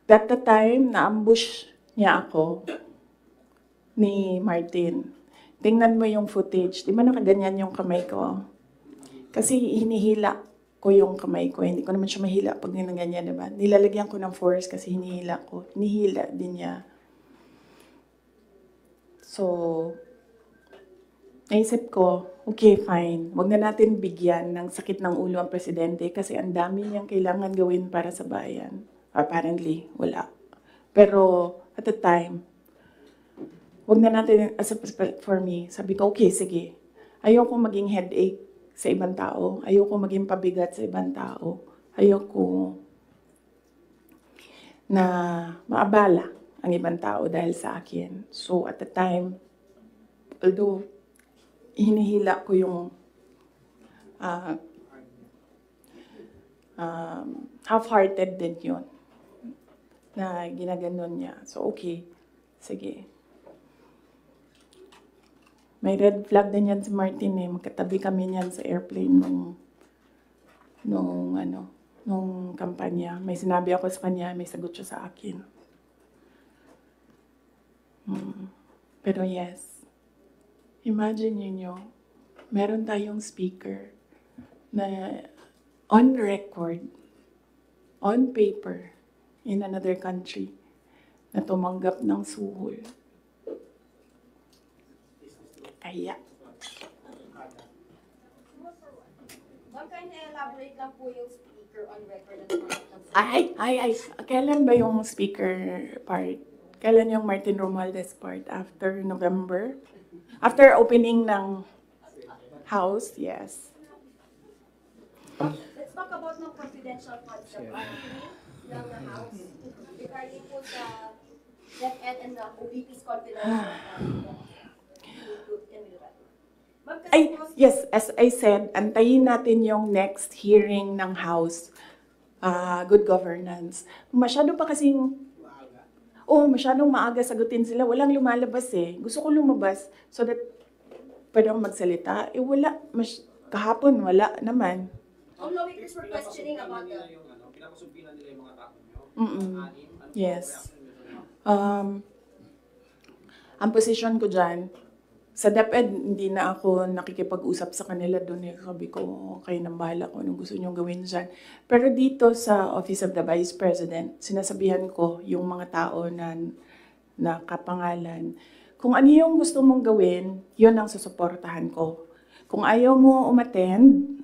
That the time, na-ambush niya ako ni Martin. Tingnan mo yung footage. Di ba nakaganyan yung kamay ko? Kasi hinihila ko yung kamay ko. Hindi ko naman siya mahila pag ganyan, diba? Nilalagyan ko ng force kasi hinihila ko. Hinihila din niya. So, naisip ko, okay, fine. Huwag na natin bigyan ng sakit ng ulo ang presidente kasi ang dami niyang kailangan gawin para sa bayan. Apparently, wala. Pero, at the time, huwag na natin, for me, sabi ko, okay, sige. Ayoko maging headache sa ibang tao. Ayoko maging pabigat sa ibang tao. Ayoko na maabala ang ibang tao dahil sa akin. So, at the time, although hinihila ko yung half-hearted din yun na ginaganon niya. So, okay. Sige. May red flag din yan si Martin eh. Magkatabi kami niyan sa airplane nung kampanya. May sinabi ako sa kanya, may sagot siya sa akin. Pero yes, imagine niyo, meron tayong speaker na on record, on paper, in another country, na tumanggap ng suhol. Kaya. Ma'am, can you elaborate lang po yung speaker on record na tumanggap ng suhol? Ay. Kailan ba yung speaker part? Kailan yung Martin Romualdez part? After November? After opening ng house? Yes. Let's talk about ng confidential funds ng house. Regarding po sa DepEd and the OVP's confidential funds. Ay, yes, as I said, antayin natin yung next hearing ng House, Good Governance. Masyado pa kasing, masyadong maaga sagutin sila. Walang lumalabas eh. Gusto ko lumabas so that pwede akong magsalita. Wala. Kahapon, wala naman. Ang lawmakers were questioning about the... Pinapasumpilan nila yung mga tao nyo. Yes. Ang position ko dyan, sa DepEd, hindi na ako nakikipag-usap sa kanila doon. Sabi ko, kayo nang bahala ko anong gusto nyong gawin dyan. Pero dito sa Office of the Vice President, sinasabihan ko yung mga tao na kapangalan, kung ano yung gusto mong gawin, yun ang susuportahan ko. Kung ayaw mo umattend,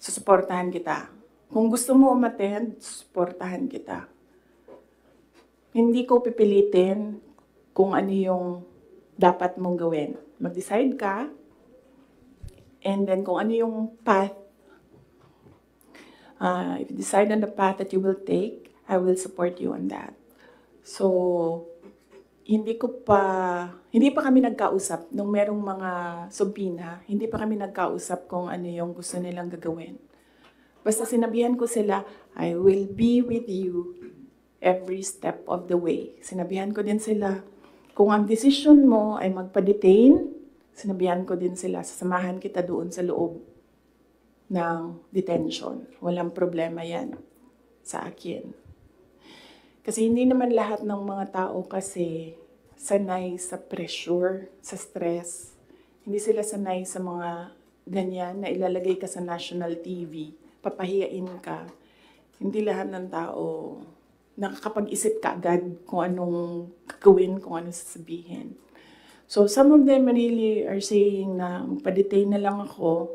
susuportahan kita. Kung gusto mo umattend, susuportahan kita. Hindi ko pipilitin kung ano yung dapat mong gawin. Mag-decide ka, and then kung ano yung path, if you decide on the path that you will take, I will support you on that. So, hindi pa kami nagkausap nung merong mga subpina, hindi pa kami nagkausap kung ano yung gusto nilang gagawin. Basta sinabihan ko sila, I will be with you every step of the way. Sinabihan ko din sila, kung ang decision mo ay magpa-detain, sinabihan ko din sila, sasamahan kita doon sa loob ng detention. Walang problema yan sa akin. Kasi hindi naman lahat ng mga tao kasi sanay sa pressure, sa stress. Hindi sila sanay sa mga ganyan na ilalagay ka sa national TV, papahiyain ka. Hindi lahat ng tao nakakapag-isip ka agad kung anong gagawin, kung anong sasabihin. So, some of them really are saying na magpa-detain na lang ako.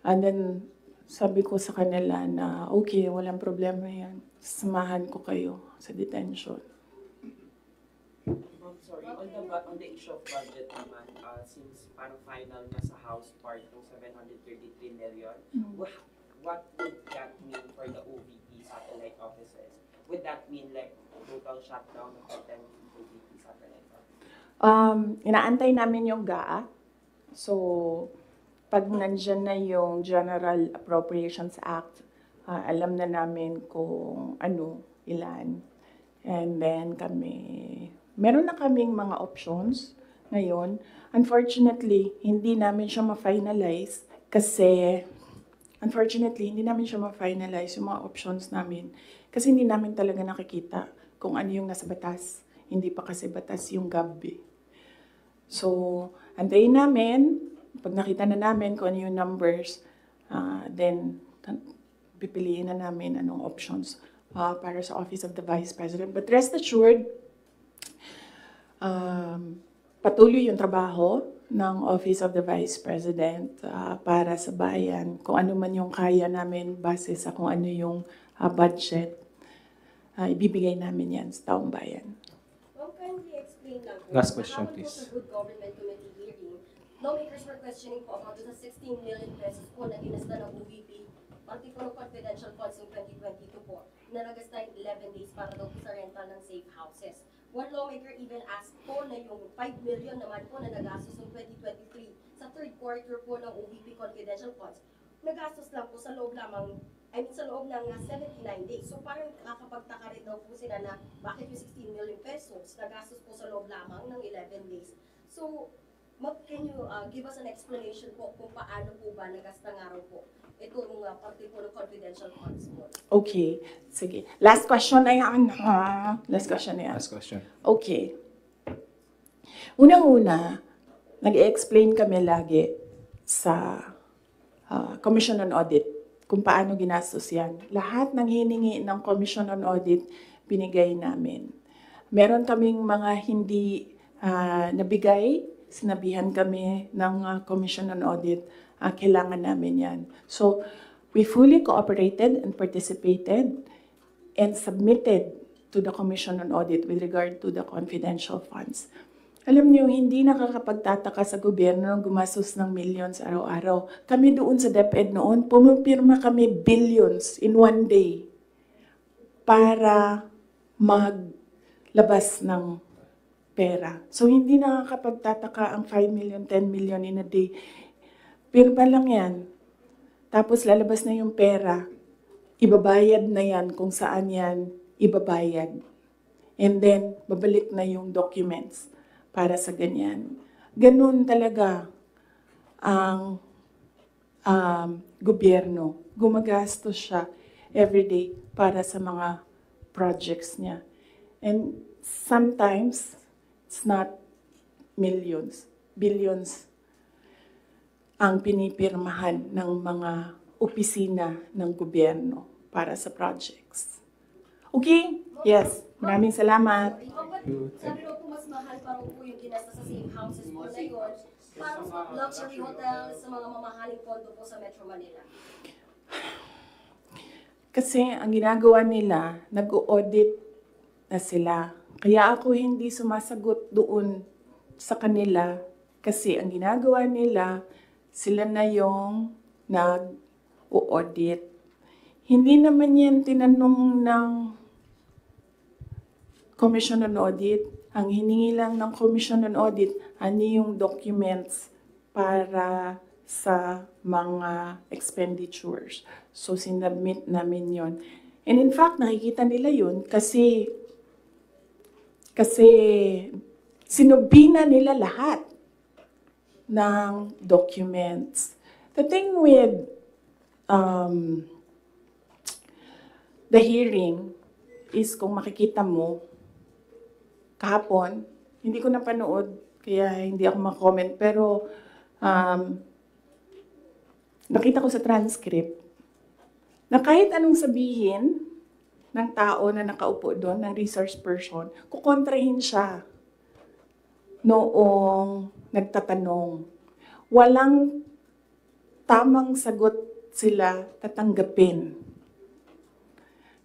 And then, sabi ko sa kanila na, okay, walang problema yan. Samahan ko kayo sa detention. Sorry, on the issue of budget naman, since parang final na sa House part ng 733 million, what would that mean for the OVP satellite offices? Would that mean like total shutdown of the 10 OVP satellite offices? Inaantay namin yung GAA. So, pag nandyan na yung General Appropriations Act, alam na namin kung ano, ilan. And then meron na kaming mga options ngayon. Unfortunately, hindi namin siya ma-finalize kasi yung mga options namin Kasi hindi namin talaga nakikita kung ano yung nasa batas. Hindi pa kasi batas yung GAB. So, antayin namin, pag nakita na namin kung ano yung numbers, then pipiliin na namin anong options para sa Office of the Vice President. But rest assured, patuloy yung trabaho ng Office of the Vice President para sa bayan. Kung ano man yung kaya namin base sa kung ano yung budget, ibibigay namin yan sa taong bayan. Ma'am, kindly explain lang po. Last question, Kahapon please. po sa Good Government Committee hearing, lawmakers were questioning po about the 16 million pesos po na ginasta ng OVP, pati po ng confidential funds ng 2022 po, na nagasta yung 11 days para daw po sa rental ng safe houses. One lawmaker even asked po na yung 5 million naman po na nagastos ng 2023 sa third quarter po ng OVP confidential funds, nagastos lang po sa loob lamang, sa loob ng 79 days. So parang nakakapagtaka rin daw po sila na bakit yung 16 million pesos nagastos po sa loob lamang ng 11 days. So, can you give us an explanation po kung paano po ba nagasta nga raw po itong parte po ng confidential funds po? Okay, sige. Last question na yan. Last question na yan. Last question. Okay. Unang-una, nag-explain kami lagi sa Commission on Audit kung paano ginastos yan. Lahat ng hiningi ng Commission on Audit, binigay namin. Meron kaming mga hindi nabigay, sinabihan kami ng Commission on Audit, kailangan namin yan. So, we fully cooperated and participated and submitted to the Commission on Audit with regard to the confidential funds. Alam niyo, hindi nakakapagtataka sa gobyerno ng gumastos ng millions araw-araw. Kami doon sa DepEd noon, pumipirma kami billions in one day para maglabas ng pera. So, hindi nakakapagtataka ang 5 million, 10 million in a day. Pirma lang yan. Tapos lalabas na yung pera. Ibabayad na yan kung saan yan ibabayad. And then, babalik na yung documents para sa ganyan. Ganun talaga ang gobyerno. Gumagastos siya everyday para sa mga projects niya. And sometimes, it's not millions, billions ang pinipirmahan ng mga opisina ng gobyerno para sa projects. Okay? Yes. Maraming salamat. Sabi daw po mas mahal pa po yung ginasta sa safe houses po na yun, parang sa luxury hotels, sa mga mamahaling condo po sa Metro Manila. Kasi ang ginagawa nila, nag-audit na sila. Kaya ako hindi sumasagot doon sa kanila kasi ang ginagawa nila, sila na yung nag-audit. Hindi naman yan tinanong ng Commission on Audit. Ang hiningi lang ng Commission on Audit, ano yung documents para sa mga expenditures. So, sinubmit namin yon. And in fact, nakikita nila yun kasi sinubina nila lahat ng documents. The thing with the hearing is kung makikita mo, kahapon, hindi ko napanood, kaya hindi ako mag-comment, pero nakita ko sa transcript na kahit anong sabihin ng tao na nakaupo doon, ng resource person, kukontrahin siya noong nagtatanong. Walang tamang sagot sila tatanggapin.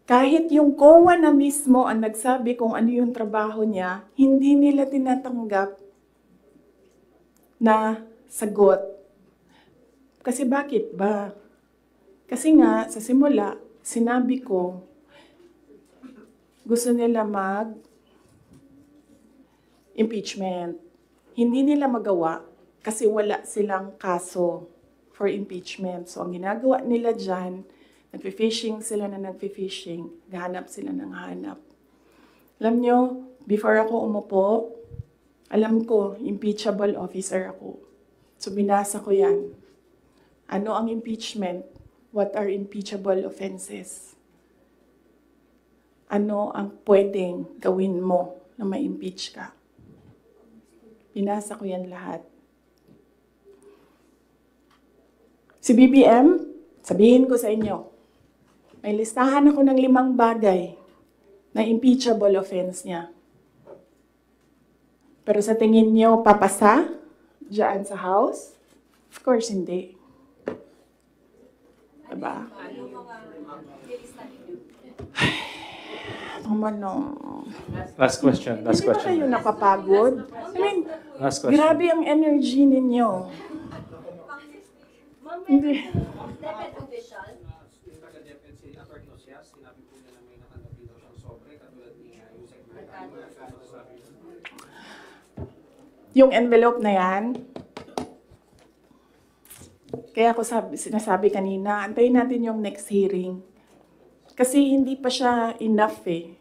Kahit yung COA na mismo ang nagsabi kung ano yung trabaho niya, hindi nila tinatanggap na sagot. Kasi bakit ba? Kasi nga, sa simula, sinabi ko, gusto nila mag-impeachment. Hindi nila magawa kasi wala silang kaso for impeachment. So, ang ginagawa nila dyan, nagfi-fishing sila na nagfi-fishing, gahanap sila ng hanap. Alam nyo, before ako umupo, alam ko, impeachable officer ako. So, binasa ko yan. Ano ang impeachment? What are impeachable offenses? ano ang pwedeng gawin mo na ma-impeach ka. Binasa ko yan lahat. Si BBM, sabihin ko sa inyo, may listahan ako ng 5 bagay na impeachable offense niya. Pero sa tingin niyo, papasa dyan sa House? Of course, hindi. Diba? Last question. Hindi ba kayo napapagod? I mean, Last question. grabe ang energy ninyo. Ma'am, Hindi. DepEd official, Yung taga-DepEd si Atty. Ocias, sinabi po niya na may natanggap daw siyang sobre, katulad ni yung secretary. Ano sabi niya? Yung envelope na yan, kaya ako sinasabi kanina, antayin natin yung next hearing. Kasi hindi pa siya enough eh.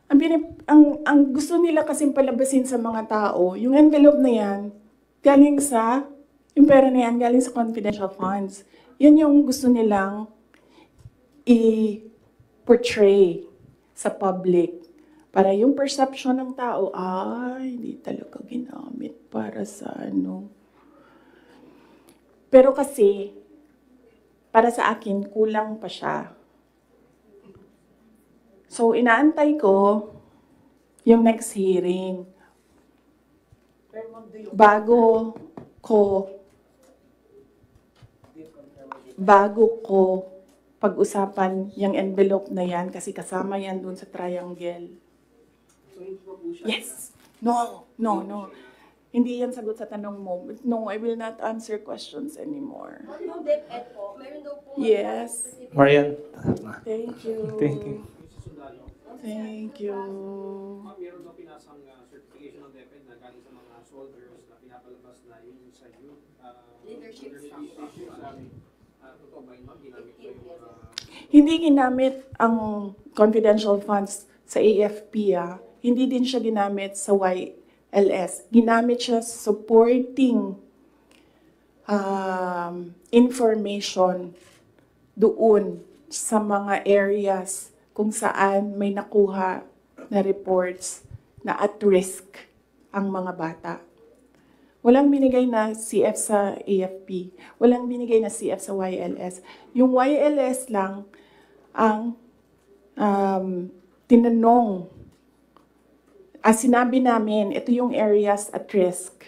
Ang gusto nila kasing palabasin sa mga tao, yung envelope na yan, galing sa, yung pera na yan, galing sa confidential funds. Yan yung gusto nilang i-portray sa public. Para yung perception ng tao, hindi talaga ginamit para sa ano. Pero kasi, para sa akin, kulang pa siya. So, inaantay ko yung next hearing. Bago ko pag-usapan yung envelope na yan, kasi kasama yan dun sa triangle. So, hindi pa po siya. Yes. No. Hindi yan sagot sa tanong mo. No, I will not answer questions anymore. yung DepEd po, meron daw po Yes. Marian. Thank you. Thank you. Yung sa sundalo. Thank you. Ma'am, meron daw pinasang certification ng DepEd na galing sa mga soldiers na pinapalabas na yun sa youth. Leadership issues. Totoo ba yun, ma'am? Ginamit ko yung Hindi ginamit ang confidential funds sa AFP. Hindi din siya ginamit sa YLS. Ginamit siya supporting information doon sa mga areas kung saan may nakuha na reports na at risk ang mga bata. Walang binigay na CF sa AFP. Walang binigay na CF sa YLS. Yung YLS lang ang tinanong. Sinabi namin, ito yung areas at risk.